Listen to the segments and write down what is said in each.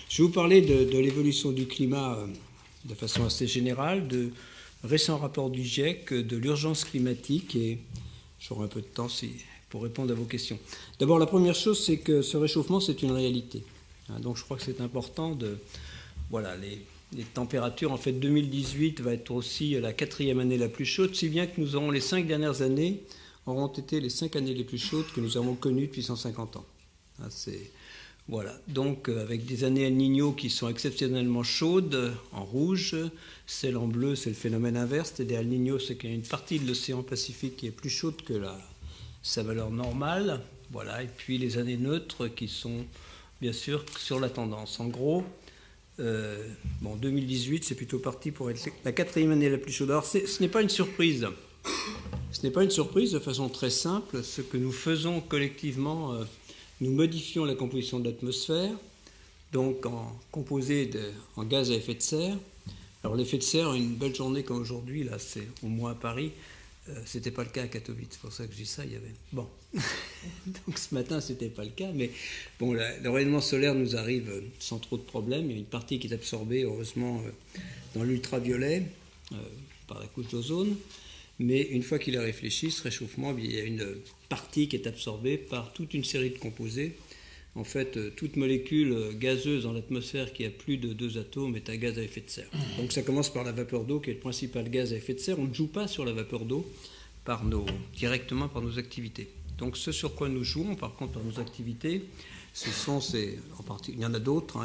Je vais vous parler de l'évolution du climat de façon assez générale, de récents rapports du GIEC, de l'urgence climatique, et j'aurai un peu de temps pour répondre à vos questions. D'abord, la première chose, c'est que ce réchauffement, c'est une réalité. Donc je crois que c'est important de... Voilà, les températures, en fait, 2018 va être aussi la 4e année la plus chaude, si bien que nous aurons les 5 dernières années, auront été les 5 années les plus chaudes que nous avons connues depuis 150 ans. Voilà, donc avec des années El Niño qui sont exceptionnellement chaudes, en rouge, celle en bleu, c'est le phénomène inverse, c'est-à-dire El Niño, c'est qu'il y a une partie de l'océan Pacifique qui est plus chaude que sa valeur normale, voilà, et puis les années neutres qui sont bien sûr sur la tendance. En gros, 2018, c'est plutôt parti pour être la 4e année la plus chaude. Alors ce n'est pas une surprise. Ce n'est pas une surprise de façon très simple. Ce que nous faisons collectivement, nous modifions la composition de l'atmosphère, donc composée en gaz à effet de serre. Alors l'effet de serre, une belle journée comme aujourd'hui, là c'est au moins à Paris, c'était pas le cas à Katowice, c'est pour ça que je dis ça, il y avait... Bon, donc ce matin c'était pas le cas, mais bon, le rayonnement solaire nous arrive sans trop de problèmes, il y a une partie qui est absorbée, heureusement, dans l'ultraviolet, par la couche d'ozone, mais une fois qu'il est réfléchi, ce réchauffement, il y a une partie qui est absorbée par toute une série de composés. En fait, toute molécule gazeuse dans l'atmosphère qui a plus de 2 atomes est un gaz à effet de serre. Donc ça commence par la vapeur d'eau qui est le principal gaz à effet de serre. On ne joue pas sur la vapeur d'eau directement par nos activités. Donc ce sur quoi nous jouons par contre par nos activités, ce sont il y en a d'autres,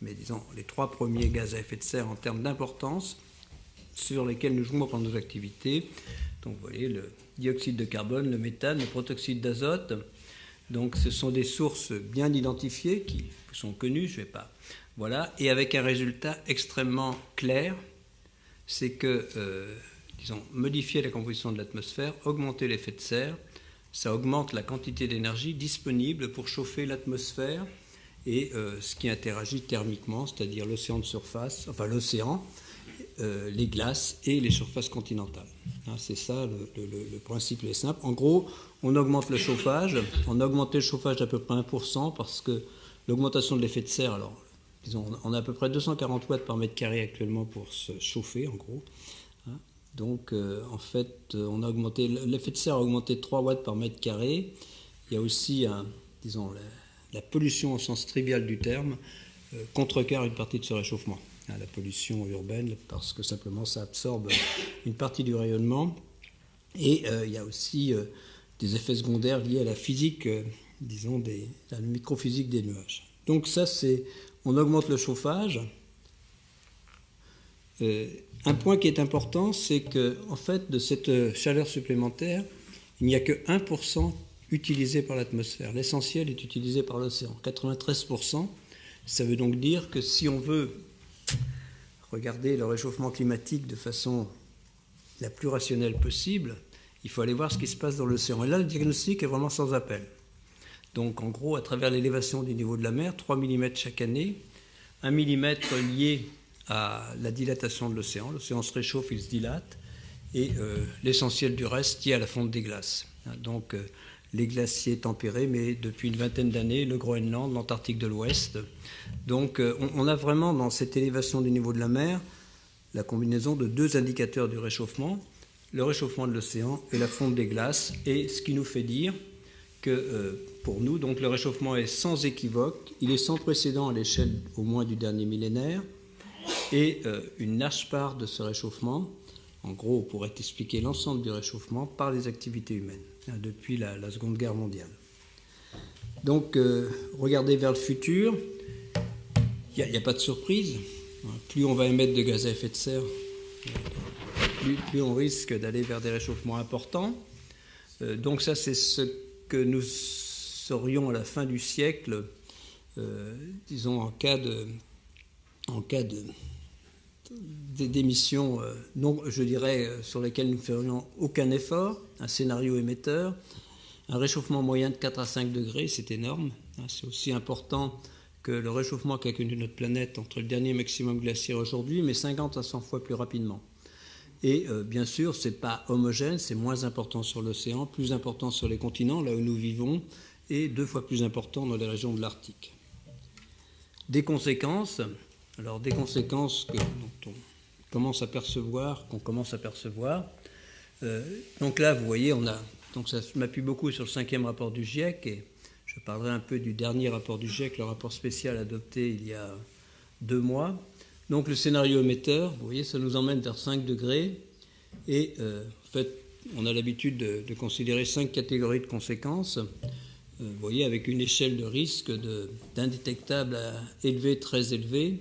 mais disons les 3 premiers gaz à effet de serre en termes d'importance sur lesquels nous jouons par nos activités. Donc vous voyez le dioxyde de carbone, le méthane, le protoxyde d'azote. Donc ce sont des sources bien identifiées qui sont connues, je ne vais pas... Voilà, et avec un résultat extrêmement clair, c'est que, modifier la composition de l'atmosphère, augmenter l'effet de serre, ça augmente la quantité d'énergie disponible pour chauffer l'atmosphère et ce qui interagit thermiquement, c'est-à-dire l'océan de surface, enfin l'océan, les glaces et les surfaces continentales. C'est ça, le principe est simple. En gros, on augmente le chauffage. On a augmenté le chauffage d'à peu près 1% parce que l'augmentation de l'effet de serre, alors, on a à peu près 240 watts par mètre carré actuellement pour se chauffer, en gros. Donc, en fait, l'effet de serre a augmenté de 3 watts par mètre carré. Il y a aussi, la pollution au sens trivial du terme contrecarre une partie de ce réchauffement. La pollution urbaine, parce que simplement ça absorbe une partie du rayonnement. Et il y a aussi des effets secondaires liés à la physique, à la microphysique des nuages. Donc ça, on augmente le chauffage. Un point qui est important, c'est que en fait, de cette chaleur supplémentaire, il n'y a que 1% utilisé par l'atmosphère. L'essentiel est utilisé par l'océan. 93%. Ça veut donc dire que si on veut regarder le réchauffement climatique de façon la plus rationnelle possible, il faut aller voir ce qui se passe dans l'océan. Et là, le diagnostic est vraiment sans appel. Donc, en gros, à travers l'élévation du niveau de la mer, 3 mm chaque année, 1 mm lié à la dilatation de l'océan. L'océan se réchauffe, il se dilate, et l'essentiel du reste lié à la fonte des glaces. Donc, les glaciers tempérés, mais depuis une vingtaine d'années, le Groenland, l'Antarctique de l'Ouest. Donc on a vraiment dans cette élévation du niveau de la mer la combinaison de 2 indicateurs du réchauffement, le réchauffement de l'océan et la fonte des glaces, et ce qui nous fait dire que pour nous, donc, le réchauffement est sans équivoque, il est sans précédent à l'échelle au moins du dernier millénaire, et une large part de ce réchauffement, en gros, on pourrait expliquer l'ensemble du réchauffement par les activités humaines, depuis la Seconde Guerre mondiale. Donc, regardez vers le futur, il n'y a pas de surprise. Plus on va émettre de gaz à effet de serre, plus on risque d'aller vers des réchauffements importants. Donc ça, c'est ce que nous saurions à la fin du siècle, en cas d'émissions, je dirais, sur lesquelles nous ne ferions aucun effort, un scénario émetteur, un réchauffement moyen de 4 à 5 degrés, c'est énorme. C'est aussi important que le réchauffement qu'a connu notre planète entre le dernier maximum glaciaire aujourd'hui, mais 50 à 100 fois plus rapidement. Et bien sûr, ce n'est pas homogène, c'est moins important sur l'océan, plus important sur les continents, là où nous vivons, et 2 fois plus important dans les régions de l'Arctique. des conséquences. Alors des conséquences dont on commence à percevoir, qu'on commence à percevoir. Donc là, vous voyez, donc ça m'appuie beaucoup sur le 5e rapport du GIEC, et je parlerai un peu du dernier rapport du GIEC, le rapport spécial adopté il y a 2 mois. Donc le scénario émetteur, vous voyez, ça nous emmène vers 5 degrés, et en fait, on a l'habitude de considérer 5 catégories de conséquences. Vous voyez, avec une échelle de risque d'indétectable à élevé, très élevé.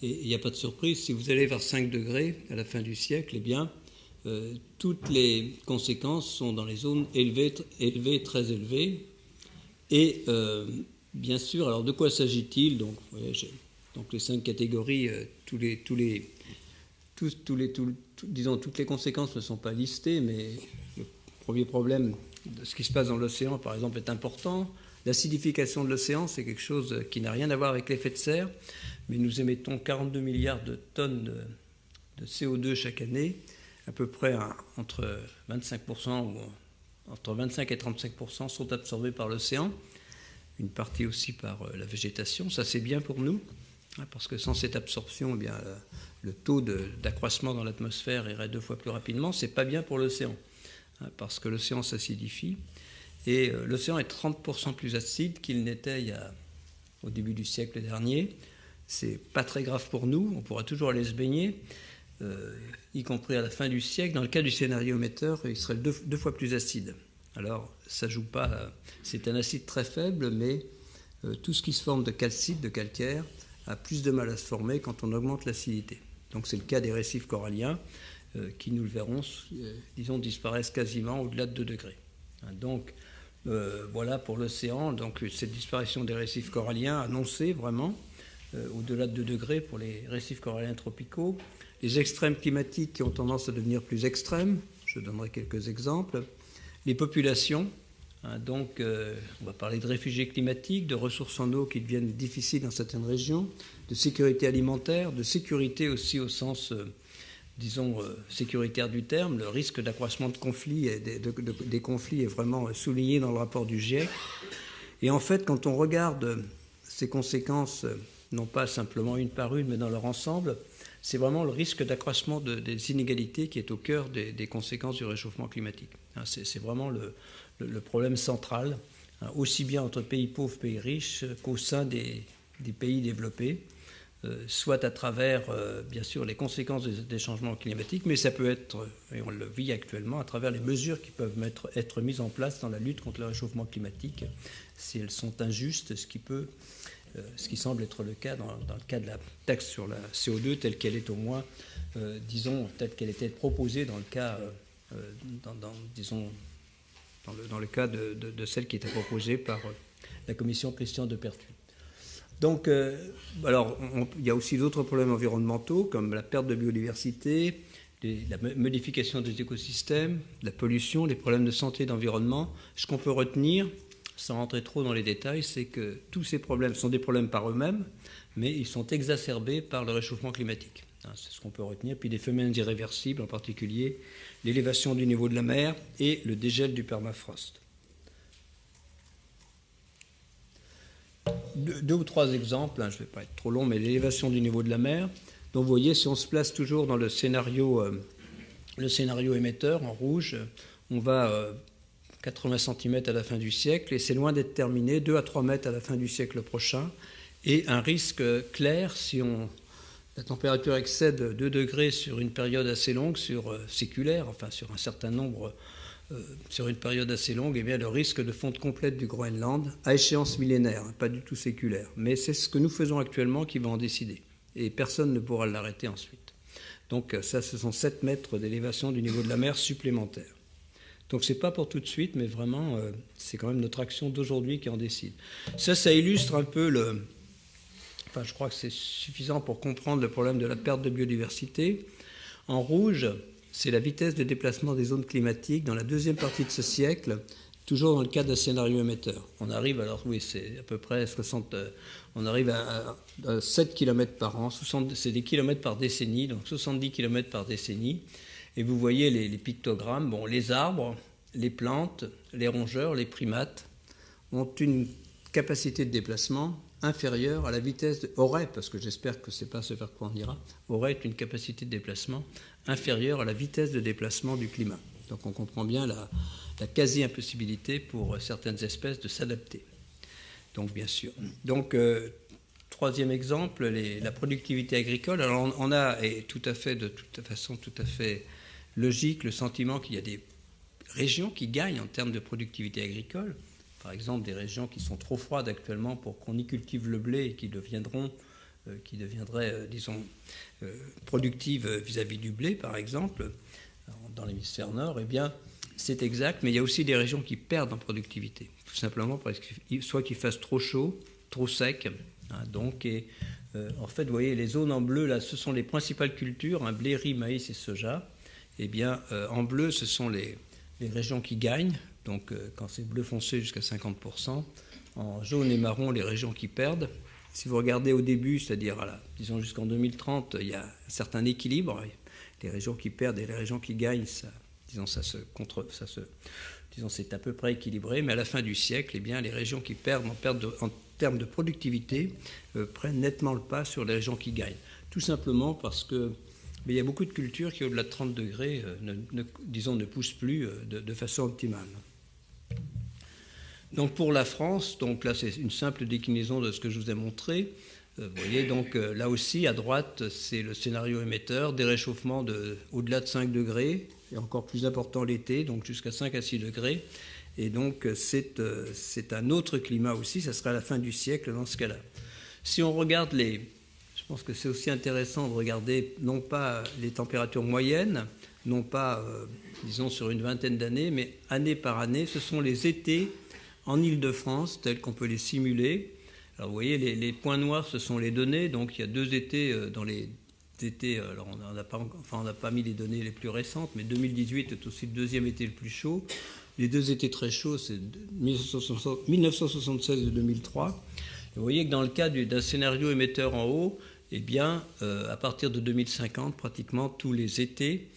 Et il n'y a pas de surprise, si vous allez vers 5 degrés à la fin du siècle, eh bien, toutes les conséquences sont dans les zones élevées, très élevées. Et bien sûr, alors de quoi s'agit-il? Donc, vous voyez, donc les 5 catégories, disons, toutes les conséquences ne sont pas listées, mais le premier problème de ce qui se passe dans l'océan, par exemple, est important. L'acidification de l'océan, c'est quelque chose qui n'a rien à voir avec l'effet de serre, mais nous émettons 42 milliards de tonnes de CO2 chaque année, à peu près entre 25% ou entre 25 et 35% sont absorbés par l'océan, une partie aussi par la végétation. Ça, c'est bien pour nous, parce que sans cette absorption, eh bien, le taux d'accroissement dans l'atmosphère irait 2 fois plus rapidement. C'est pas bien pour l'océan, parce que l'océan s'acidifie. Et l'océan est 30% plus acide qu'il n'était au début du siècle dernier. C'est pas très grave pour nous, on pourra toujours aller se baigner, y compris à la fin du siècle. Dans le cas du scénario émetteur, il serait 2 fois plus acide. Alors, ça joue pas. C'est un acide très faible, mais tout ce qui se forme de calcite, de calcaire, a plus de mal à se former quand on augmente l'acidité. Donc, c'est le cas des récifs coralliens qui, nous le verrons, disons, disparaissent quasiment au-delà de 2 degrés. Donc, voilà pour l'océan. Donc, cette disparition des récifs coralliens annoncée vraiment au-delà de 2 degrés pour les récifs coralliens tropicaux. Les extrêmes climatiques qui ont tendance à devenir plus extrêmes, je donnerai quelques exemples. Les populations, donc on va parler de réfugiés climatiques, de ressources en eau qui deviennent difficiles dans certaines régions, de sécurité alimentaire, de sécurité aussi au sens, disons, sécuritaire du terme. Le risque d'accroissement de conflits et des conflits est vraiment souligné dans le rapport du GIEC. Et en fait, quand on regarde ces conséquences, non pas simplement une par une, mais dans leur ensemble, c'est vraiment le risque d'accroissement des inégalités qui est au cœur des conséquences du réchauffement climatique. C'est vraiment le problème central, aussi bien entre pays pauvres, pays riches, qu'au sein des pays développés, soit à travers, bien sûr, les conséquences des changements climatiques, mais ça peut être, et on le vit actuellement, à travers les mesures qui peuvent être mises en place dans la lutte contre le réchauffement climatique, si elles sont injustes, ce qui semble être le cas dans le cas de la taxe sur la CO2 telle qu'elle est au moins, disons, telle qu'elle était proposée dans le cas, dans le cas de celle qui était proposée par la commission Christian de Pertuis. Donc, alors, il y a aussi d'autres problèmes environnementaux comme la perte de biodiversité, la modification des écosystèmes, la pollution, les problèmes de santé et d'environnement. Ce qu'on peut retenir, sans rentrer trop dans les détails, c'est que tous ces problèmes sont des problèmes par eux-mêmes, mais ils sont exacerbés par le réchauffement climatique. C'est ce qu'on peut retenir. Puis des phénomènes irréversibles, en particulier l'élévation du niveau de la mer et le dégel du permafrost. 2 ou 3 exemples, je ne vais pas être trop long, mais l'élévation du niveau de la mer. Donc vous voyez, si on se place toujours dans le scénario émetteur en rouge, on va 80 cm à la fin du siècle, et c'est loin d'être terminé, 2 à 3 mètres à la fin du siècle prochain, et un risque clair si la température excède 2 degrés sur une période assez longue, séculaire, enfin sur un certain nombre, sur une période assez longue, eh bien le risque de fonte complète du Groenland à échéance millénaire, pas du tout séculaire. Mais c'est ce que nous faisons actuellement qui va en décider, et personne ne pourra l'arrêter ensuite. Donc ça, ce sont 7 mètres d'élévation du niveau de la mer supplémentaire. Donc ce n'est pas pour tout de suite, mais vraiment, c'est quand même notre action d'aujourd'hui qui en décide. Ça illustre un peu Enfin, je crois que c'est suffisant pour comprendre le problème de la perte de biodiversité. En rouge, c'est la vitesse de déplacement des zones climatiques dans la deuxième partie de ce siècle, toujours dans le cadre d'un scénario émetteur. On arrive, alors oui, c'est à peu près 60... on arrive à 7 km par an, c'est des kilomètres par décennie, donc 70 km par décennie. Et vous voyez les pictogrammes, bon, les arbres, les plantes, les rongeurs, les primates ont une capacité de déplacement inférieure à la vitesse aurait, parce que j'espère que c'est pas ce vers quoi on ira, aurait une capacité de déplacement inférieure à la vitesse de déplacement du climat. Donc on comprend bien la quasi-impossibilité pour certaines espèces de s'adapter. Donc bien sûr. Donc troisième exemple, la productivité agricole. Alors on a, et tout à fait, de toute façon tout à fait logique, le sentiment qu'il y a des régions qui gagnent en termes de productivité agricole. Par exemple, des régions qui sont trop froides actuellement pour qu'on y cultive le blé et qui deviendraient, disons, productives vis-à-vis du blé, par exemple, dans l'hémisphère nord, eh bien, c'est exact, mais il y a aussi des régions qui perdent en productivité, tout simplement parce que soit qu'il fasse trop chaud, trop sec, hein, donc, en fait, vous voyez, les zones en bleu, là, ce sont les principales cultures, hein, blé, riz, maïs et soja. Eh bien, en bleu, ce sont les régions qui gagnent, donc quand c'est bleu foncé jusqu'à 50%, en jaune et marron, les régions qui perdent. Si vous regardez au début, c'est-à-dire, disons jusqu'en 2030, il y a un certain équilibre. Les régions qui perdent et les régions qui gagnent, c'est à peu près équilibré, mais à la fin du siècle, eh bien, les régions qui perdent en termes de productivité prennent nettement le pas sur les régions qui gagnent. Tout simplement parce que il y a beaucoup de cultures qui, au-delà de 30 degrés, ne poussent plus de façon optimale. Donc pour la France, donc là c'est une simple déclinaison de ce que je vous ai montré. Vous voyez, donc là aussi, à droite, c'est le scénario émetteur, des réchauffements au-delà de 5 degrés, et encore plus important l'été, donc jusqu'à 5 à 6 degrés. Et donc c'est un autre climat aussi, ça sera à la fin du siècle dans ce cas-là. Si on regarde je pense que c'est aussi intéressant de regarder non pas les températures moyennes, non pas, disons, sur une vingtaine d'années, mais année par année, ce sont les étés en Île-de-France, tels qu'on peut les simuler. Alors vous voyez, les points noirs, ce sont les données. Donc il y a 2 étés dans les étés. Alors on n'a pas mis les données les plus récentes, mais 2018 est aussi le deuxième été le plus chaud. Les 2 étés très chauds, c'est 1976 et 2003. Et vous voyez que dans le cas d'un scénario émetteur en haut, eh bien, à partir de 2050, pratiquement tous les étés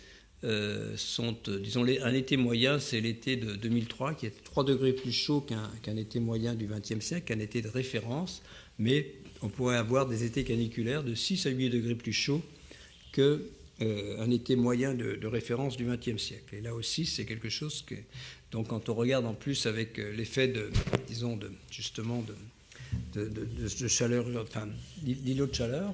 sont, disons, un été moyen, c'est l'été de 2003, qui est 3 degrés plus chaud qu'un été moyen du XXe siècle, qu'un été de référence, mais on pourrait avoir des étés caniculaires de 6 à 8 degrés plus chauds qu'un été moyen de référence du XXe siècle. Et là aussi, c'est quelque chose que... Donc quand on regarde en plus avec l'effet de chaleur, enfin, d'îlots de chaleur,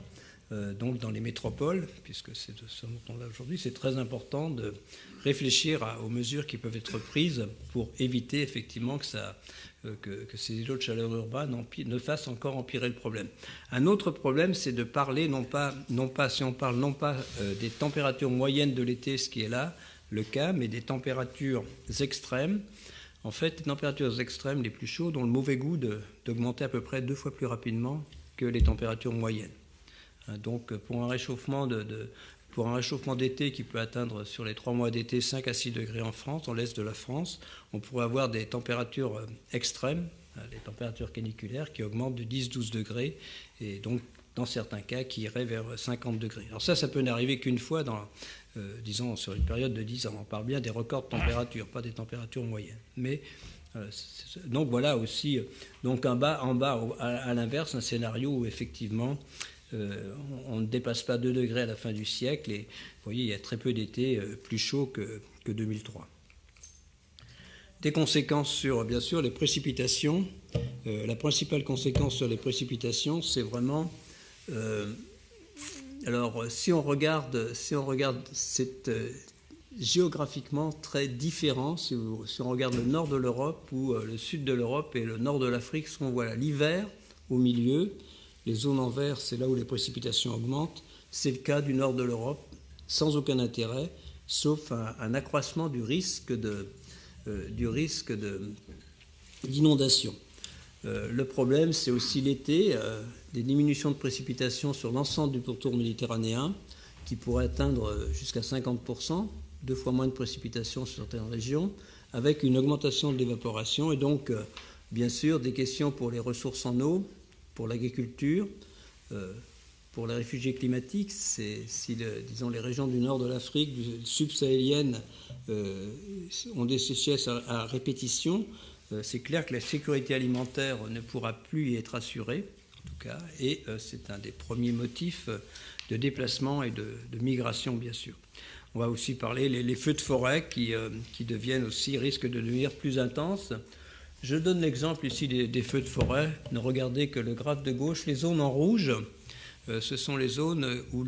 donc dans les métropoles, puisque c'est de ce dont on a aujourd'hui, c'est très important de réfléchir aux mesures qui peuvent être prises pour éviter effectivement que ces îlots de chaleur urbains ne fassent encore empirer le problème. Un autre problème, c'est de parler non pas des températures moyennes de l'été, ce qui est là le cas, mais des températures extrêmes. En fait, les températures extrêmes les plus chaudes ont le mauvais goût d'augmenter à peu près 2 fois plus rapidement que les températures moyennes. Donc pour un réchauffement d'été qui peut atteindre sur les 3 mois d'été 5 à 6 degrés en France, dans l'est de la France, on pourrait avoir des températures extrêmes, les températures caniculaires qui augmentent de 10-12 degrés et donc dans certains cas qui iraient vers 50 degrés. Alors ça peut n'arriver qu'une fois disons sur une période de 10 ans. On parle bien des records de température, pas des températures moyennes. Mais donc voilà aussi, donc en bas à l'inverse, un scénario où effectivement on ne dépasse pas 2 degrés à la fin du siècle et vous voyez, il y a très peu d'étés plus chauds que 2003. Des conséquences sur, bien sûr, les précipitations. La principale conséquence sur les précipitations, c'est vraiment... alors, si on regarde c'est géographiquement très différent. Si on regarde le nord de l'Europe ou le sud de l'Europe et le nord de l'Afrique, ce qu'on voit là, l'hiver au milieu, les zones en vert, c'est là où les précipitations augmentent. C'est le cas du nord de l'Europe, sans aucun intérêt, sauf un accroissement du risque d'inondation. Le problème, c'est aussi l'été, des diminutions de précipitations sur l'ensemble du pourtour méditerranéen, qui pourraient atteindre jusqu'à 50%, 2 fois moins de précipitations sur certaines régions, avec une augmentation de l'évaporation, et donc, bien sûr, des questions pour les ressources en eau, pour l'agriculture, pour les réfugiés climatiques. Si les régions du nord de l'Afrique, subsahélienne, ont des sécheresses à répétition, c'est clair que la sécurité alimentaire ne pourra plus y être assurée en tout cas, et c'est un des premiers motifs de déplacement et de migration, bien sûr. On va aussi parler les feux de forêt qui deviennent aussi, risquent de devenir plus intenses. Je donne l'exemple ici des feux de forêt. Ne regardez que le graphe de gauche. Les zones en rouge, ce sont les zones où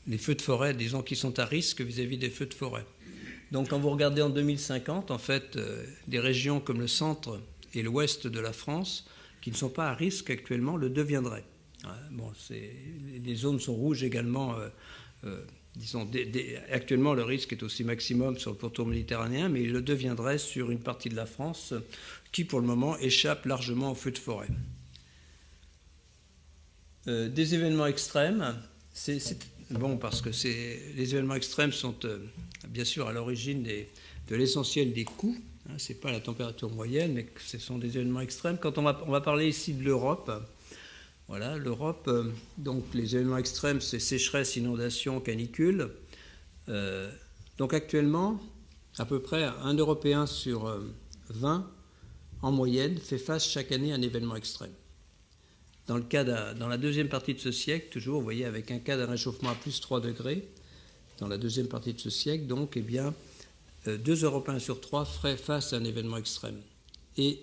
les feux de forêt, disons, qui sont à risque vis-à-vis des feux de forêt. Donc quand vous regardez en 2050, en fait, des régions comme le centre et l'ouest de la France, qui ne sont pas à risque actuellement, le deviendraient. Bon, les zones sont rouges également. Disons, actuellement, le risque est aussi maximum sur le pourtour méditerranéen, mais il le deviendrait sur une partie de la France qui, pour le moment, échappe largement aux feux de forêt. Des événements extrêmes, c'est bon parce que les événements extrêmes sont bien sûr à l'origine de l'essentiel des coûts. Ce n'est pas la température moyenne, mais ce sont des événements extrêmes. Quand on va parler ici de l'Europe, voilà, l'Europe, donc les événements extrêmes, c'est sécheresse, inondation, canicule. Donc actuellement, à peu près un Européen sur 20, en moyenne, fait face chaque année à un événement extrême. Dans la deuxième partie de ce siècle, toujours, vous voyez, avec un cas d'un réchauffement à plus 3 degrés, dans la deuxième partie de ce siècle, donc, eh bien, 2 Européens sur 3 feraient face à un événement extrême, et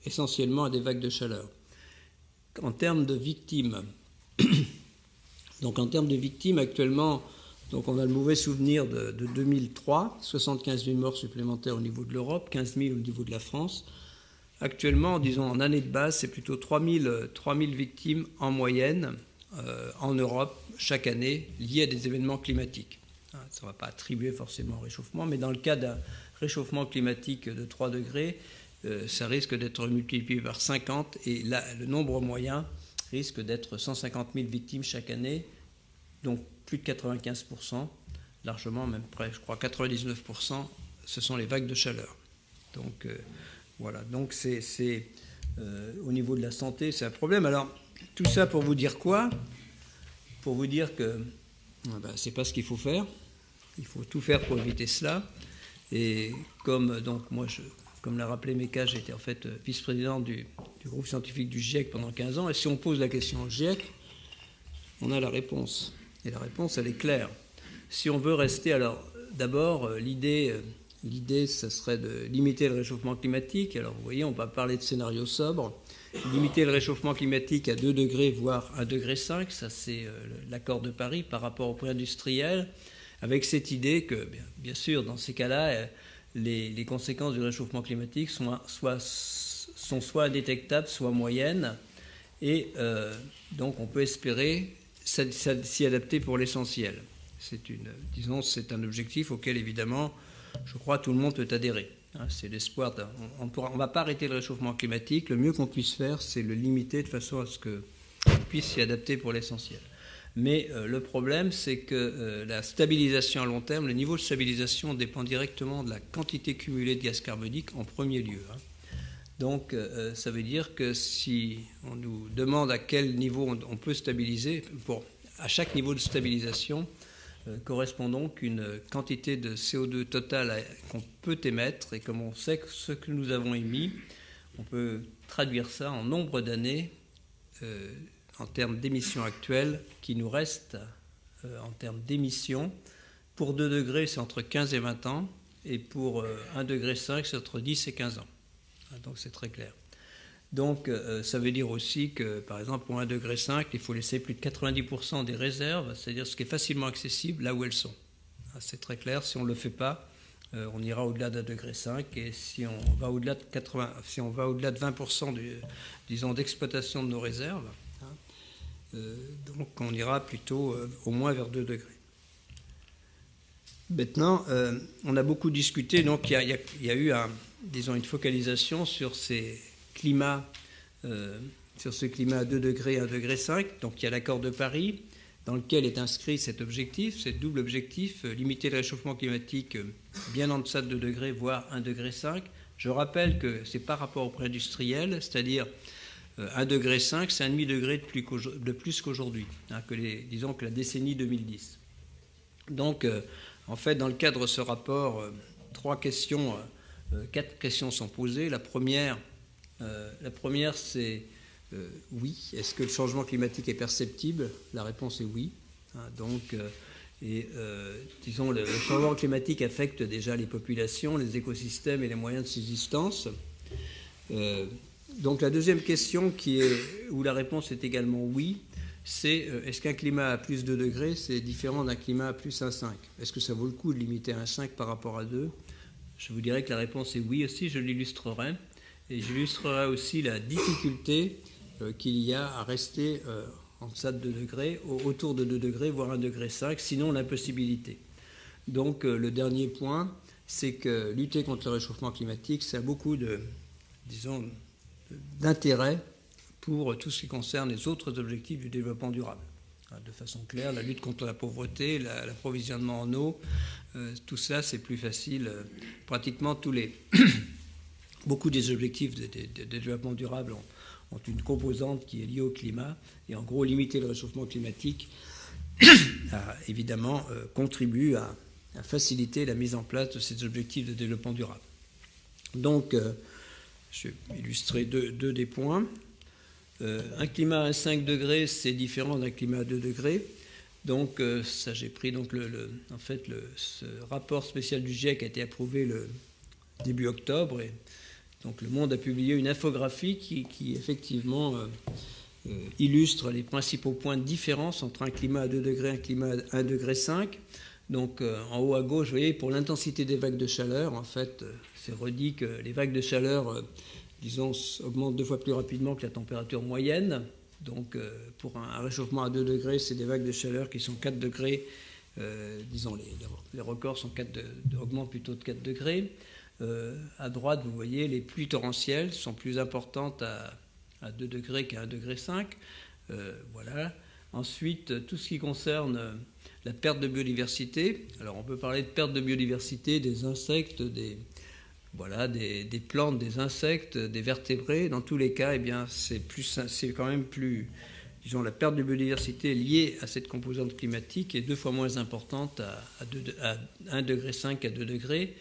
essentiellement à des vagues de chaleur. En termes de victimes, donc en termes de victimes, actuellement, donc on a le mauvais souvenir de 2003, 75 000 morts supplémentaires au niveau de l'Europe, 15 000 au niveau de la France. Actuellement, disons en année de base, c'est plutôt 3 000 victimes en moyenne en Europe chaque année liées à des événements climatiques. Ça ne va pas attribuer forcément au réchauffement, mais dans le cas d'un réchauffement climatique de 3 degrés, ça risque d'être multiplié par 50 et là, le nombre moyen risque d'être 150 000 victimes chaque année, donc plus de 95%, largement, même près, je crois 99%, ce sont les vagues de chaleur. Donc voilà, donc c'est au niveau de la santé, c'est un problème. Alors, tout ça pour vous dire quoi? Pour vous dire que c'est pas ce qu'il faut faire. Il faut tout faire pour éviter cela. Et comme donc moi, comme l'a rappelé Meka, j'étais en fait vice-président du groupe scientifique du GIEC pendant 15 ans. Et si on pose la question au GIEC, on a la réponse. Et la réponse, elle est claire. Si on veut rester, alors d'abord, l'idée, ce serait de limiter le réchauffement climatique. Alors vous voyez, on va parler de scénario sobre. Limiter le réchauffement climatique à 2 degrés, voire 1,5 degré, ça c'est l'accord de Paris par rapport au pré-industriel, avec cette idée que, bien sûr, dans ces cas-là, les conséquences du réchauffement climatique sont soit indétectables, soit moyennes, et donc on peut espérer s'y adapter pour l'essentiel. C'est un objectif auquel, évidemment, je crois tout le monde peut adhérer. C'est l'espoir. On ne va pas arrêter le réchauffement climatique. Le mieux qu'on puisse faire, c'est le limiter de façon à ce qu'on puisse s'y adapter pour l'essentiel. Mais le problème, c'est que la stabilisation à long terme, le niveau de stabilisation dépend directement de la quantité cumulée de gaz carbonique en premier lieu. Donc, ça veut dire que si on nous demande à quel niveau on peut stabiliser, à chaque niveau de stabilisation, correspond donc une quantité de CO2 totale qu'on peut émettre, et comme on sait que ce que nous avons émis, on peut traduire ça en nombre d'années en termes d'émissions actuelles qui nous restent en termes d'émissions. Pour 2 degrés, c'est entre 15 et 20 ans, et pour 1,5 degré, c'est entre 10 et 15 ans. Donc c'est très clair. Donc ça veut dire aussi que, par exemple, pour 1,5 degré, il faut laisser plus de 90% des réserves, c'est-à-dire ce qui est facilement accessible là où elles sont. C'est très clair, si on ne le fait pas, on ira au-delà d'1,5 degré, et si on va au-delà de 20% d'exploitation de nos réserves, donc on ira plutôt au moins vers 2 degrés. Maintenant, on a beaucoup discuté, donc il y a eu une focalisation sur ces climats, sur ce climat à 2 degrés, 1,5 degré. Donc il y a l'accord de Paris, dans lequel est inscrit cet objectif, ce double objectif, limiter le réchauffement climatique bien en deçà de 2 degrés, voire 1,5 degré. Je rappelle que c'est par rapport au pré-industriel, c'est-à-dire 1,5 degré, c'est 1,5 degré de plus qu'aujourd'hui, disons que la décennie 2010. Donc, en fait, dans le cadre de ce rapport, 4 questions sont posées. La première, c'est Oui. Est-ce que le changement climatique est perceptible? La réponse est oui. Disons, le changement climatique affecte déjà les populations, les écosystèmes et les moyens de subsistance. Donc la deuxième question où la réponse est également oui, c'est est-ce qu'un climat à plus 2 degrés, c'est différent d'un climat à plus 1,5? Est-ce que ça vaut le coup de limiter à 1,5 par rapport à 2? Je vous dirais que la réponse est oui aussi, je l'illustrerai. Et j'illustrerai aussi la difficulté qu'il y a à rester en deçà de 2 degrés, autour de 2 degrés, voire 1,5 degré, sinon l'impossibilité. Donc le dernier point, c'est que lutter contre le réchauffement climatique, ça a beaucoup d'intérêt pour tout ce qui concerne les autres objectifs du développement durable. De façon claire, la lutte contre la pauvreté, l'approvisionnement en eau, tout ça c'est plus facile. Pratiquement beaucoup des objectifs de développement durable ont une composante qui est liée au climat, et en gros limiter le réchauffement climatique évidemment contribue à faciliter la mise en place de ces objectifs de développement durable. Donc je vais illustrer deux des points. Un climat à 5 degrés, c'est différent d'un climat à 2 degrés. Donc ça, j'ai pris donc ce rapport spécial du GIEC a été approuvé le début octobre, et donc le Monde a publié une infographie qui effectivement illustre les principaux points de différence entre un climat à 2 degrés et un climat à 1,5 degré. Donc en haut à gauche, vous voyez, pour l'intensité des vagues de chaleur, en fait, c'est redit que les vagues de chaleur, augmentent 2 fois plus rapidement que la température moyenne. Donc pour un réchauffement à 2 degrés, c'est des vagues de chaleur qui sont 4 degrés. Les records augmentent plutôt de 4 degrés. À droite, vous voyez, les pluies torrentielles sont plus importantes à 2 degrés qu'à 1,5 degré. Voilà. Ensuite, tout ce qui concerne la perte de biodiversité. Alors, on peut parler de perte de biodiversité des insectes, des plantes, des insectes, des vertébrés. Dans tous les cas, c'est quand même plus... la perte de biodiversité liée à cette composante climatique est 2 fois moins importante à 1,5 degré qu'à 2 degrés.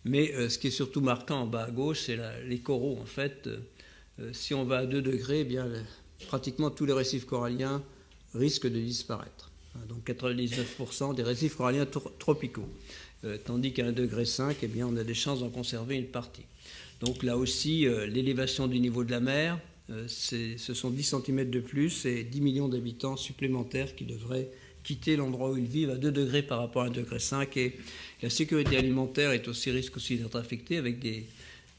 Mais ce qui est surtout marquant en bas à gauche, c'est les coraux. En fait, si on va à 2 degrés, pratiquement tous les récifs coralliens risquent de disparaître. Donc 99% des récifs coralliens tropicaux. Tandis qu'à 1,5 degré, on a des chances d'en conserver une partie. Donc là aussi, l'élévation du niveau de la mer, ce sont 10 cm de plus et 10 millions d'habitants supplémentaires qui devraient quitter l'endroit où ils vivent à 2 degrés par rapport à 1,5 degré. Et la sécurité alimentaire risque aussi d'être affectée avec des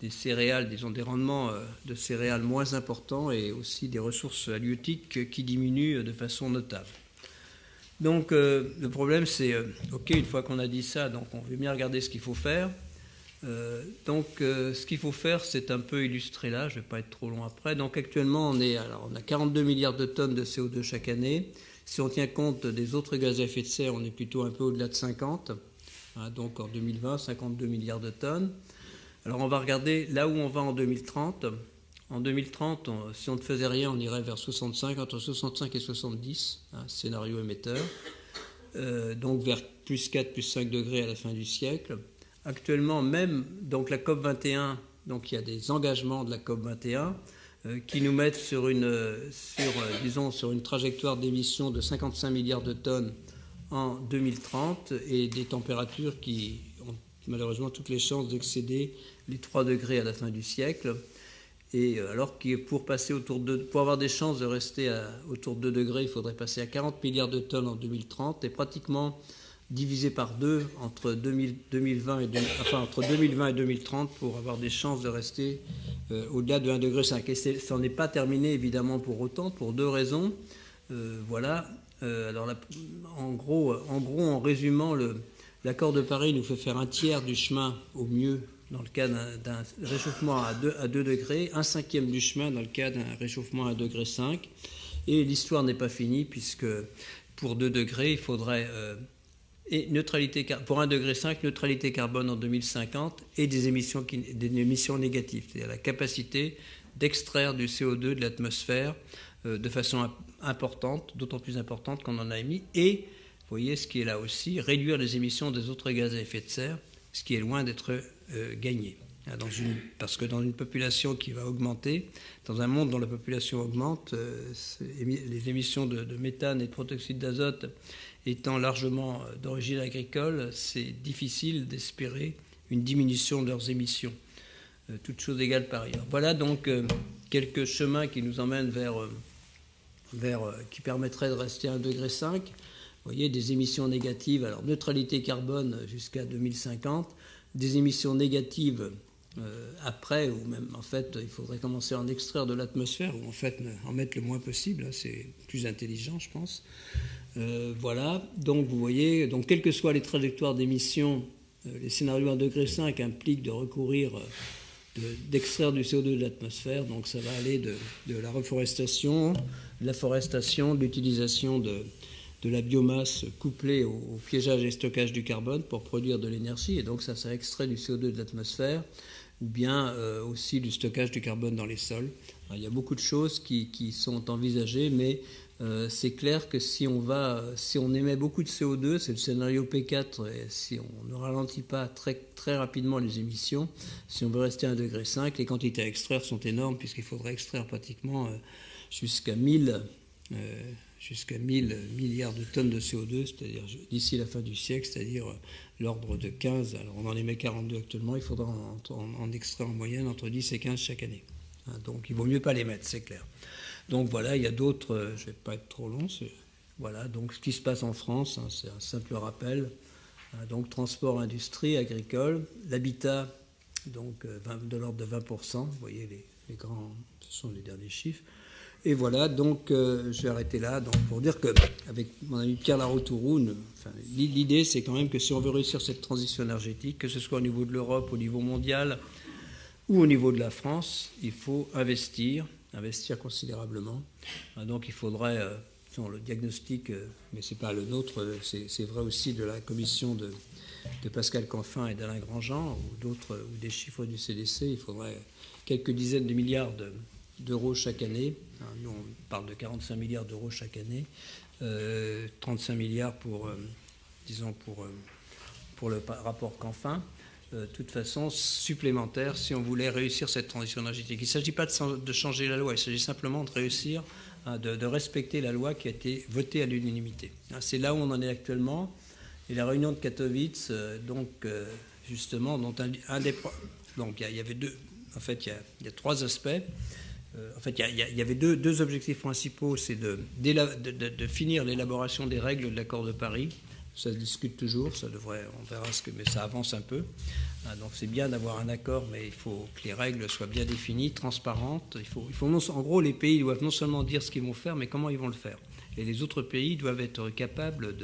céréales, des rendements de céréales moins importants et aussi des ressources halieutiques qui diminuent de façon notable. Donc le problème c'est, une fois qu'on a dit ça, donc on veut bien regarder ce qu'il faut faire. Ce qu'il faut faire, c'est un peu illustré là, je ne vais pas être trop long après. Donc actuellement, on a 42 milliards de tonnes de CO2 chaque année. Si on tient compte des autres gaz à effet de serre, on est plutôt un peu au-delà de 50. Donc en 2020, 52 milliards de tonnes. Alors on va regarder là où on va en 2030. En 2030, si on ne faisait rien, on irait vers 65, entre 65 et 70, scénario émetteur. Donc vers plus 4, plus 5 degrés à la fin du siècle. Actuellement, même donc la COP21, donc il y a des engagements de la COP21 qui nous mettent sur une trajectoire d'émissions de 55 milliards de tonnes en 2030 et des températures qui ont malheureusement toutes les chances d'excéder les 3 degrés à la fin du siècle. Et alors que pour avoir des chances de rester autour de 2 degrés, il faudrait passer à 40 milliards de tonnes en 2030 et pratiquement divisé par 2 entre 2020 et 2030 pour avoir des chances de rester au-delà de 1,5 degré. Et ça n'est pas terminé évidemment pour autant, pour 2 raisons. En gros, en résumant, l'accord de Paris nous fait faire un tiers du chemin au mieux dans le cas d'un réchauffement à 2 degrés, 1/5 du chemin dans le cas d'un réchauffement à 1,5 degré. Et l'histoire n'est pas finie puisque pour 2 degrés, il faudrait... pour 1,5 degré, neutralité carbone en 2050 et des émissions négatives, c'est-à-dire la capacité d'extraire du CO2 de l'atmosphère de façon importante, d'autant plus importante qu'on en a émis, et, vous voyez, ce qui est là aussi, réduire les émissions des autres gaz à effet de serre, ce qui est loin d'être gagné. Parce que dans une population qui va augmenter, dans un monde dont la population augmente, les émissions de méthane et de protoxyde d'azote étant largement d'origine agricole, c'est difficile d'espérer une diminution de leurs émissions, toutes choses égales par ailleurs. Voilà donc quelques chemins qui nous emmènent qui permettraient de rester à 1,5 degré. Vous voyez, des émissions négatives, alors neutralité carbone jusqu'à 2050, des émissions négatives après, ou même en fait, il faudrait commencer à en extraire de l'atmosphère, ou en fait en mettre le moins possible, c'est plus intelligent, je pense. Voilà, donc vous voyez, donc quelles que soient les trajectoires d'émissions, les scénarios 1,5 degré impliquent de recourir, d'extraire du CO2 de l'atmosphère, donc ça va aller de la reforestation, de la forestation, de l'utilisation de la biomasse couplée au piégeage et stockage du carbone pour produire de l'énergie, et donc ça extrait du CO2 de l'atmosphère, ou bien aussi du stockage du carbone dans les sols. Alors, il y a beaucoup de choses qui sont envisagées, mais c'est clair que si on émet beaucoup de CO2, c'est le scénario P4, et si on ne ralentit pas très, très rapidement les émissions, si on veut rester à 1,5 degré, les quantités à extraire sont énormes, puisqu'il faudrait extraire pratiquement jusqu'à 1000 milliards de tonnes de CO2, c'est-à-dire d'ici la fin du siècle, c'est-à-dire l'ordre de 15. Alors on en émet 42 actuellement, il faudra en extraire en moyenne entre 10 et 15 chaque année. Donc il vaut mieux pas les mettre, c'est clair. Donc voilà, il y a d'autres, je ne vais pas être trop long, voilà, donc ce qui se passe en France, c'est un simple rappel. Donc transport, industrie, agricole, l'habitat, donc de l'ordre de 20%, vous voyez les grands, ce sont les derniers chiffres. Et voilà, donc je vais arrêter là pour dire qu'avec mon ami Pierre Laroutourou, l'idée c'est quand même que si on veut réussir cette transition énergétique, que ce soit au niveau de l'Europe, au niveau mondial ou au niveau de la France, il faut investir considérablement. Donc il faudrait, le diagnostic, mais ce n'est pas le nôtre, c'est vrai aussi de la commission de Pascal Canfin et d'Alain Grandjean ou des chiffres du CDC, il faudrait quelques dizaines de milliards d'euros chaque année. Nous, on parle de 45 milliards d'euros chaque année, 35 milliards pour le rapport Canfin. De toute façon, supplémentaire si on voulait réussir cette transition énergétique. Il ne s'agit pas de changer la loi, il s'agit simplement de réussir, de respecter la loi qui a été votée à l'unanimité. C'est là où on en est actuellement. Et la réunion de Katowice, justement, dont donc il y avait deux. En fait, il y a trois aspects. En fait, il y avait deux objectifs principaux, c'est de finir l'élaboration des règles de l'accord de Paris. Ça se discute toujours, on verra mais ça avance un peu. Donc c'est bien d'avoir un accord, mais il faut que les règles soient bien définies, transparentes. En gros, les pays doivent non seulement dire ce qu'ils vont faire, mais comment ils vont le faire. Et les autres pays doivent être capables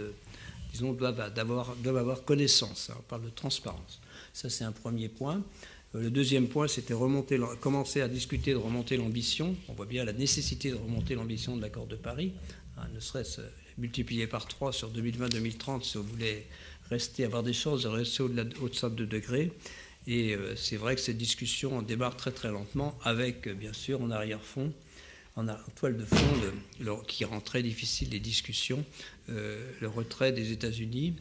doivent avoir connaissance. On parle de transparence. Ça, c'est un premier point. Le deuxième point, c'était commencer à discuter de remonter l'ambition. On voit bien la nécessité de remonter l'ambition de l'accord de Paris, ne serait-ce multiplié par 3 sur 2020-2030 si on voulait avoir des chances de rester au-dessus de 2 degrés. Et c'est vrai que cette discussion démarre très très lentement avec, bien sûr, en arrière-fond, en toile de fond, qui rend très difficile les discussions, le retrait des États-Unis,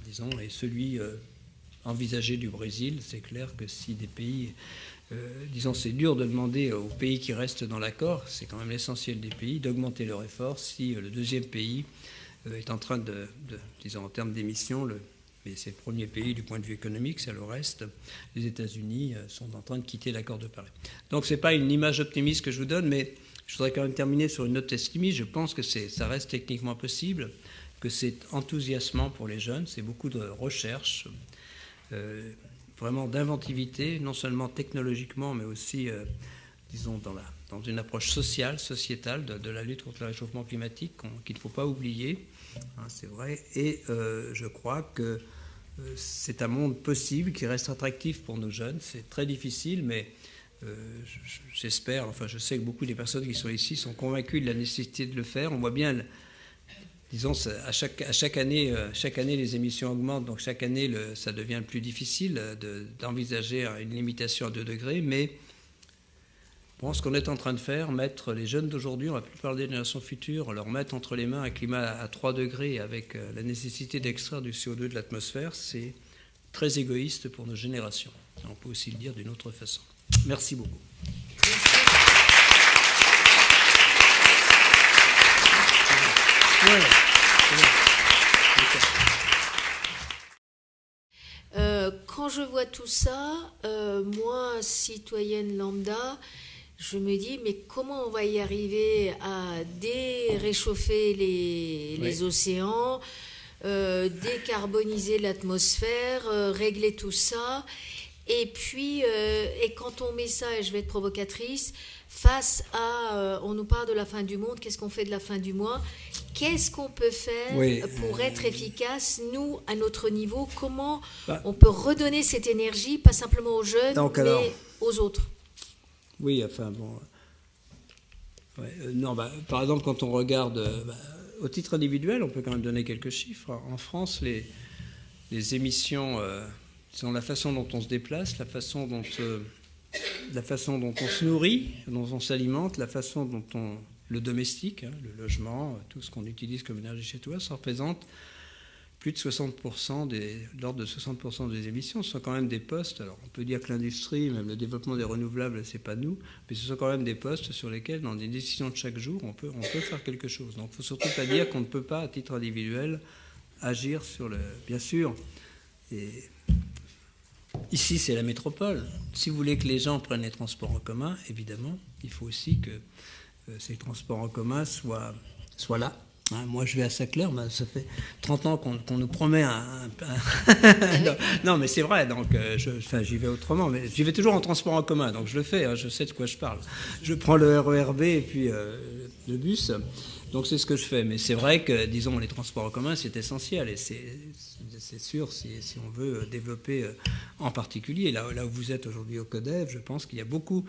disons, et celui envisagé du Brésil. C'est clair que si des pays... c'est dur de demander aux pays qui restent dans l'accord, c'est quand même l'essentiel des pays, d'augmenter leur effort si le deuxième pays est en train en termes d'émissions, mais c'est le premier pays du point de vue économique, c'est le reste. Les États-Unis sont en train de quitter l'accord de Paris. Donc ce n'est pas une image optimiste que je vous donne, mais je voudrais quand même terminer sur une note optimiste. Je pense que ça reste techniquement possible, que c'est enthousiasmant pour les jeunes, c'est beaucoup de recherche, vraiment d'inventivité, non seulement technologiquement, mais aussi, dans une approche sociétale de la lutte contre le réchauffement climatique qu'il ne faut pas oublier, c'est vrai. Et je crois que c'est un monde possible qui reste attractif pour nos jeunes. C'est très difficile, mais j'espère, je sais que beaucoup des personnes qui sont ici sont convaincues de la nécessité de le faire. On voit bien... à chaque année, les émissions augmentent, donc chaque année, ça devient plus difficile d'envisager une limitation à 2 degrés, mais ce qu'on est en train de faire, mettre les jeunes d'aujourd'hui, on va plus parler des générations futures, leur mettre entre les mains un climat à 3 degrés avec la nécessité d'extraire du CO2 de l'atmosphère, c'est très égoïste pour nos générations. On peut aussi le dire d'une autre façon. Merci beaucoup. Quand je vois tout ça, moi, citoyenne lambda, je me dis, mais comment on va y arriver à déréchauffer les océans, décarboniser l'atmosphère, régler tout ça. Et puis, et quand on met ça, et je vais être provocatrice, face à, on nous parle de la fin du monde, qu'est-ce qu'on fait de la fin du mois? Qu'est-ce qu'on peut faire pour être efficace, nous, à notre niveau? Comment on peut redonner cette énergie, pas simplement aux jeunes, mais aux autres? Oui, enfin bon... non, par exemple, quand on regarde... au titre individuel, on peut quand même donner quelques chiffres. En France, les émissions... selon la façon dont on se déplace, la façon dont on se nourrit, dont on s'alimente, la façon dont on le domestique, le logement, tout ce qu'on utilise comme énergie chez toi, ça représente plus de 60%, de l'ordre de 60% des émissions. Ce sont quand même des postes. Alors on peut dire que l'industrie, même le développement des renouvelables, c'est pas nous, mais ce sont quand même des postes sur lesquels, dans des décisions de chaque jour, on peut faire quelque chose. Donc il ne faut surtout pas dire qu'on ne peut pas, à titre individuel, agir sur le... Bien sûr, et ici, c'est la métropole. Si vous voulez que les gens prennent les transports en commun, évidemment, il faut aussi que ces transports en commun soient là. Moi, je vais à Saclay, ça fait 30 ans qu'on nous promet non, mais c'est vrai, donc j'y vais autrement. Mais j'y vais toujours en transport en commun, donc je le fais, je sais de quoi je parle. Je prends le RER B et puis le bus, donc c'est ce que je fais. Mais c'est vrai que, disons, les transports en commun, c'est essentiel. Et c'est sûr, si on veut développer en particulier, là où vous êtes aujourd'hui au CODEV, je pense qu'il y a beaucoup...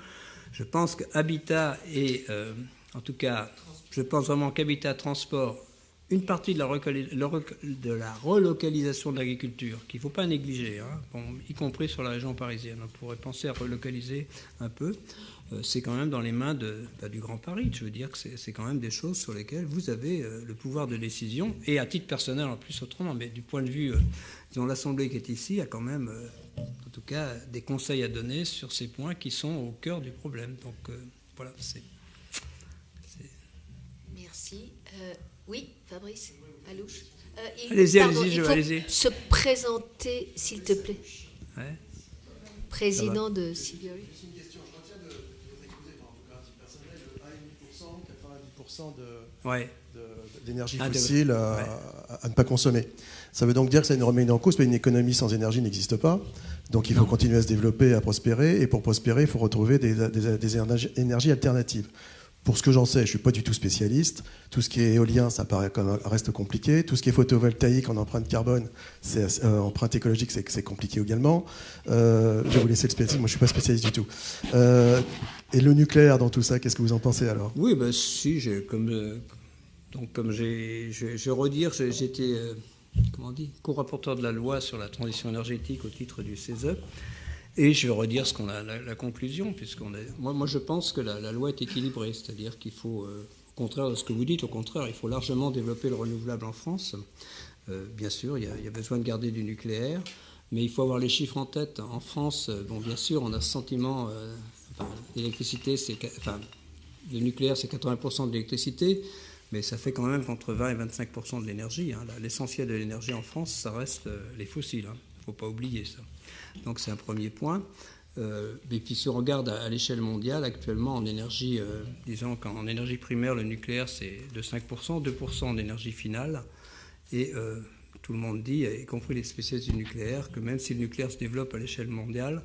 Je pense qu'habitat et... en tout cas, je pense vraiment qu'habitat, transport, une partie de la relocalisation de l'agriculture, qu'il ne faut pas négliger, y compris sur la région parisienne. On pourrait penser à relocaliser un peu. C'est quand même dans les mains du Grand Paris. Je veux dire que c'est quand même des choses sur lesquelles vous avez le pouvoir de décision, et à titre personnel en plus autrement. Mais du point de vue, disons, l'Assemblée qui est ici a quand même, en tout cas, des conseils à donner sur ces points qui sont au cœur du problème. Donc voilà, c'est... Merci. Oui, Fabrice Alouche. Allez-y, il faut se présenter, s'il te plaît. Ouais. Président de Sibérie. C'est une question. Je retiens de votre exposé, en tout cas, à titre personnel, le 90% d'énergie fossile à ne pas consommer. Ça veut donc dire que ça nous remet en cause, mais une économie sans énergie n'existe pas. Donc il faut continuer à se développer, à prospérer. Et pour prospérer, il faut retrouver des énergies alternatives. Pour ce que j'en sais, je ne suis pas du tout spécialiste. Tout ce qui est éolien, ça reste compliqué. Tout ce qui est photovoltaïque en empreinte carbone, empreinte écologique, c'est compliqué également. Je vais vous laisser le spécialiste. Moi, je ne suis pas spécialiste du tout. Et le nucléaire dans tout ça, qu'est-ce que vous en pensez alors? Oui, si, comme je redire, j'étais co-rapporteur de la loi sur la transition énergétique au titre du CESE. Et je vais redire la conclusion, moi je pense que la loi est équilibrée, c'est-à-dire qu'il faut, au contraire de ce que vous dites, il faut largement développer le renouvelable en France. Bien sûr, il y a besoin de garder du nucléaire, mais il faut avoir les chiffres en tête. En France, bien sûr, on a ce sentiment, l'électricité, le nucléaire, c'est 80% de l'électricité, mais ça fait quand même qu'entre 20 et 25% de l'énergie. L'essentiel de l'énergie en France, ça reste les fossiles. Il ne faut pas oublier ça. Donc c'est un premier point. Et puis si on regarde à l'échelle mondiale, actuellement en énergie, disons qu'en énergie primaire, le nucléaire c'est de 5%, 2% en énergie finale. Et tout le monde dit, y compris les spécialistes du nucléaire, que même si le nucléaire se développe à l'échelle mondiale,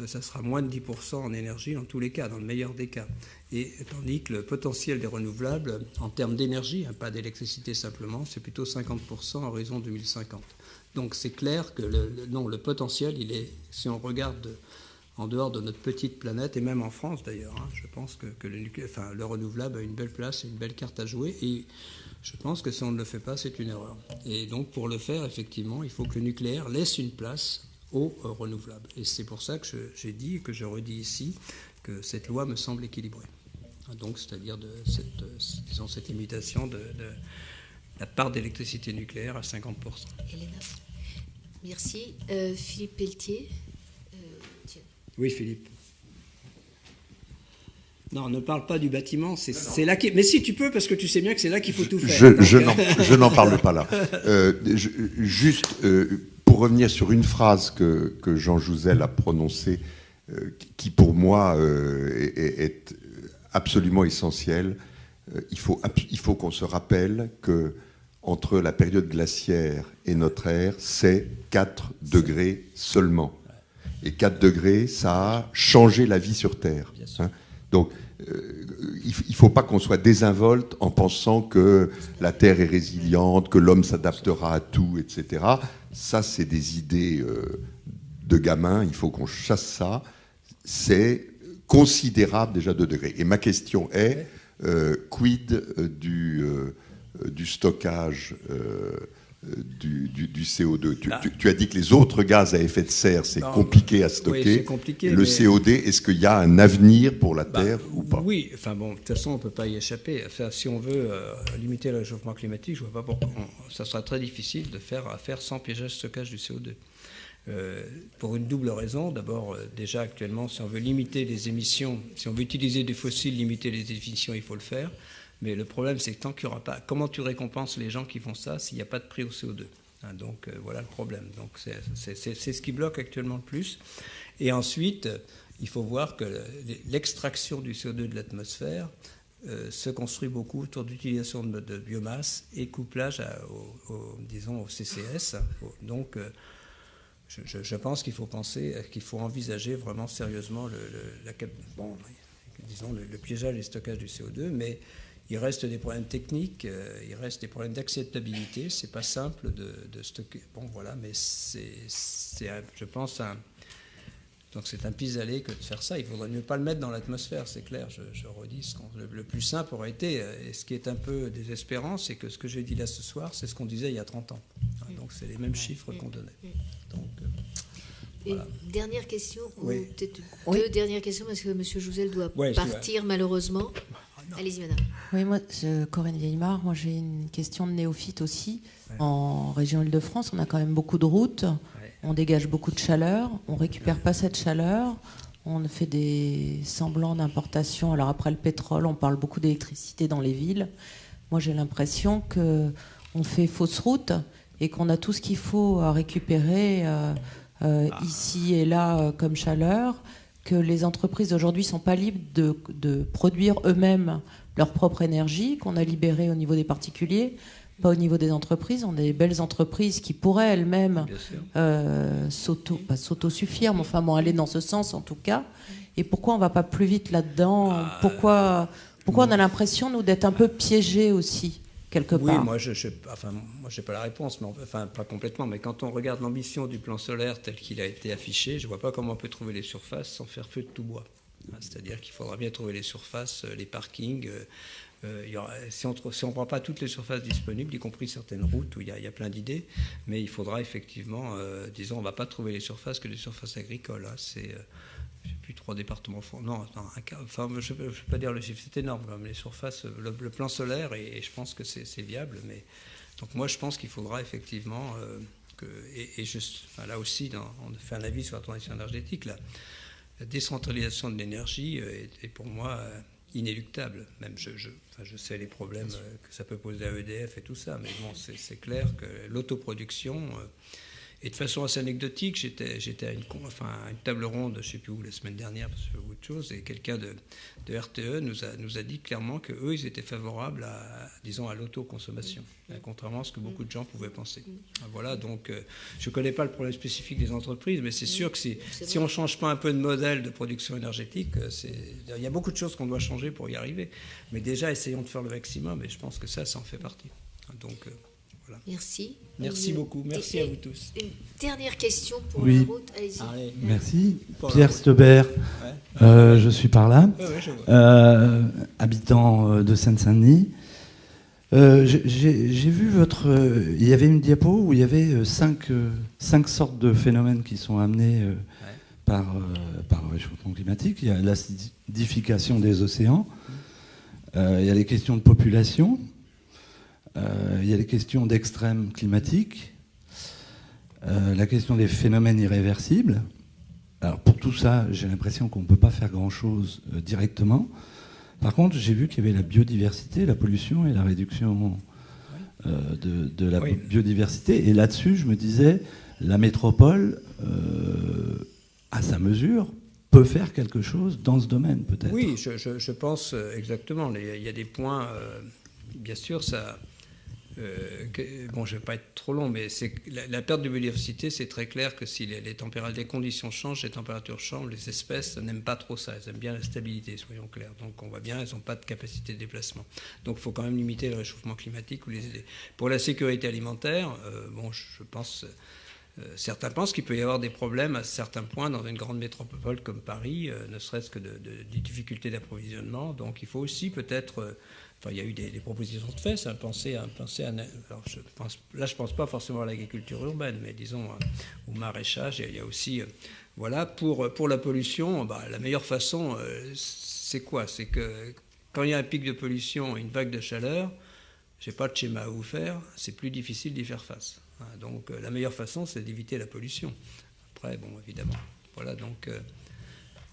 ça sera moins de 10% en énergie dans tous les cas, dans le meilleur des cas. Et tandis que le potentiel des renouvelables, en termes d'énergie, pas d'électricité simplement, c'est plutôt 50% à horizon 2050. Donc c'est clair que le potentiel, il est, si on regarde en dehors de notre petite planète, et même en France d'ailleurs, je pense que le renouvelable a une belle place et une belle carte à jouer. Et je pense que si on ne le fait pas, c'est une erreur. Et donc pour le faire, effectivement, il faut que le nucléaire laisse une place aux renouvelables. Et c'est pour ça que j'ai dit et que je redis ici que cette loi me semble équilibrée. Donc c'est-à-dire cette limitation de la part d'électricité nucléaire à 50%. Elena. Merci. Philippe Pelletier. Tiens. Oui, Philippe. Non, ne parle pas du bâtiment, c'est là qui... Mais si, tu peux, parce que tu sais bien que c'est là qu'il faut tout faire. Je n'en parle pas là. Juste, pour revenir sur une phrase que Jean Jouzel a prononcée, qui pour moi est absolument essentielle, il faut qu'on se rappelle que entre la période glaciaire et notre ère, c'est 4 degrés seulement. Et 4 degrés, ça a changé la vie sur Terre. Hein. Donc, il ne faut pas qu'on soit désinvolte en pensant que la Terre est résiliente, que l'homme s'adaptera à tout, etc. Ça, c'est des idées de gamins. Il faut qu'on chasse ça. C'est considérable déjà 2 degrés. Et ma question est, quid du stockage du CO2. Tu as dit que les autres gaz à effet de serre, c'est compliqué à stocker. Oui, c'est compliqué, le CO2, est-ce qu'il y a un avenir pour la Terre ou pas? Oui, enfin bon, de toute façon, on ne peut pas y échapper. Enfin, si on veut limiter le réchauffement climatique, je ne vois pas pourquoi. Ça sera très difficile de faire sans piégeage stockage du CO2. Pour une double raison. D'abord, déjà actuellement, si on veut limiter les émissions, si on veut utiliser des fossiles, limiter les émissions, il faut le faire. Mais le problème, c'est que tant qu'il n'y aura pas... Comment tu récompenses les gens qui font ça s'il n'y a pas de prix au CO2 ? Hein, donc, voilà le problème. Donc, c'est ce qui bloque actuellement le plus. Et ensuite, il faut voir que l'extraction du CO2 de l'atmosphère se construit beaucoup autour d'utilisation de biomasse et couplage au CCS. Donc, je pense qu'il faut envisager vraiment sérieusement le piégeage et le stockage du CO2, mais il reste des problèmes techniques, il reste des problèmes d'acceptabilité. C'est pas simple de stocker. Bon, voilà, mais je pense, donc c'est un pis-aller que de faire ça. Il faudrait mieux pas le mettre dans l'atmosphère, c'est clair. Je redis, le plus simple aurait été, et ce qui est un peu désespérant, c'est que ce que j'ai dit là ce soir, c'est ce qu'on disait il y a 30 ans. Donc c'est les mêmes chiffres qu'on donnait. Donc, voilà. Une dernière question, oui. Ou peut-être deux dernières questions, parce que M. Jouzel doit partir malheureusement. Allez-y, madame. Oui, moi, Corinne Vieillemard, moi j'ai une question de néophyte aussi. Ouais. En région Île-de-France, on a quand même beaucoup de routes, on dégage beaucoup de chaleur, on ne récupère pas cette chaleur, on fait des semblants d'importation. Alors après le pétrole, on parle beaucoup d'électricité dans les villes. Moi j'ai l'impression qu'on fait fausse route et qu'on a tout ce qu'il faut à récupérer ici et là comme chaleur, que les entreprises d'aujourd'hui ne sont pas libres de produire eux-mêmes leur propre énergie, qu'on a libérée au niveau des particuliers, pas au niveau des entreprises. On a des belles entreprises qui pourraient elles-mêmes s'auto-suffire, mais enfin bon, aller dans ce sens en tout cas. Et pourquoi on ne va pas plus vite là-dedans ? Pourquoi on a l'impression, nous, d'être un peu piégés aussi quelque part. Oui, moi, je n'ai pas la réponse, mais pas complètement. Mais quand on regarde l'ambition du plan solaire tel qu'il a été affiché, je ne vois pas comment on peut trouver les surfaces sans faire feu de tout bois. C'est-à-dire qu'il faudra bien trouver les surfaces, les parkings. Si on ne prend pas toutes les surfaces disponibles, y compris certaines routes où il y a plein d'idées, mais il faudra effectivement, disons, on ne va pas trouver les surfaces que les surfaces agricoles. C'est... je ne sais plus 3 départements. Non, je ne peux pas dire le chiffre, c'est énorme. Les surfaces, le plan solaire, et je pense que c'est viable. Mais, donc moi, je pense qu'il faudra effectivement là aussi, on fait un avis sur la transition énergétique. La décentralisation de l'énergie est pour moi inéluctable. Même je sais les problèmes que ça peut poser à EDF et tout ça, mais bon, c'est clair que l'autoproduction... Et de façon assez anecdotique, j'étais à une table ronde, je ne sais plus où, la semaine dernière, parce que je fais autre chose, et quelqu'un de RTE nous a dit clairement qu'eux, ils étaient favorables à l'autoconsommation, contrairement à ce que beaucoup de gens pouvaient penser. Voilà, donc je ne connais pas le problème spécifique des entreprises, mais c'est sûr que si on ne change pas un peu de modèle de production énergétique, il y a beaucoup de choses qu'on doit changer pour y arriver. Mais déjà, essayons de faire le maximum, et je pense que ça en fait partie. Donc... voilà. Merci beaucoup. Merci à vous tous. Une dernière question pour la route. Allez-y. Merci. Pierre Stebert, je suis par là, habitant de Seine-Saint-Denis. J'ai vu il y avait une diapo où il y avait 5 sortes de phénomènes qui sont amenés par le réchauffement climatique. Il y a l'acidification des océans, il y a les questions de population. Il y a les questions d'extrême climatique, la question des phénomènes irréversibles Alors pour tout ça, j'ai l'impression qu'on ne peut pas faire grand-chose directement. Par contre, j'ai vu qu'il y avait la biodiversité, la pollution et la réduction de la biodiversité. Et là-dessus, je me disais, la métropole, à sa mesure, peut faire quelque chose dans ce domaine, peut-être. Oui, je pense exactement. Il y a des points, bien sûr, ça... bon, je ne vais pas être trop long, mais la perte de biodiversité, c'est très clair que si les conditions changent, les températures changent, les espèces n'aiment pas trop ça. Elles aiment bien la stabilité, soyons clairs. Donc on voit bien, elles n'ont pas de capacité de déplacement. Donc il faut quand même limiter le réchauffement climatique ou les aider. Pour la sécurité alimentaire, bon, je pense... certains pensent qu'il peut y avoir des problèmes à certains points dans une grande métropole comme Paris, ne serait-ce que de difficultés d'approvisionnement. Donc il faut aussi peut-être... Enfin, il y a eu des propositions de fait, ça, penser à alors je pense pas forcément à l'agriculture urbaine, mais disons au maraîchage. Il y a aussi, voilà, pour la pollution, la meilleure façon, c'est quoi? C'est que quand il y a un pic de pollution, une vague de chaleur, j'ai pas de schéma à vous faire, c'est plus difficile d'y faire face. Donc la meilleure façon, c'est d'éviter la pollution. Après, bon, évidemment, voilà, donc...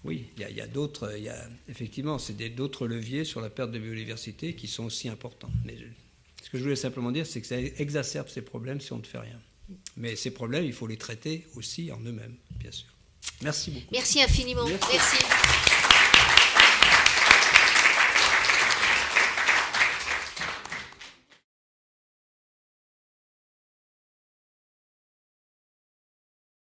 oui, il y a d'autres, effectivement, c'est d'autres leviers sur la perte de biodiversité qui sont aussi importants. Mais ce que je voulais simplement dire, c'est que ça exacerbe ces problèmes si on ne fait rien. Mais ces problèmes, il faut les traiter aussi en eux-mêmes, bien sûr. Merci beaucoup. Merci infiniment. Merci.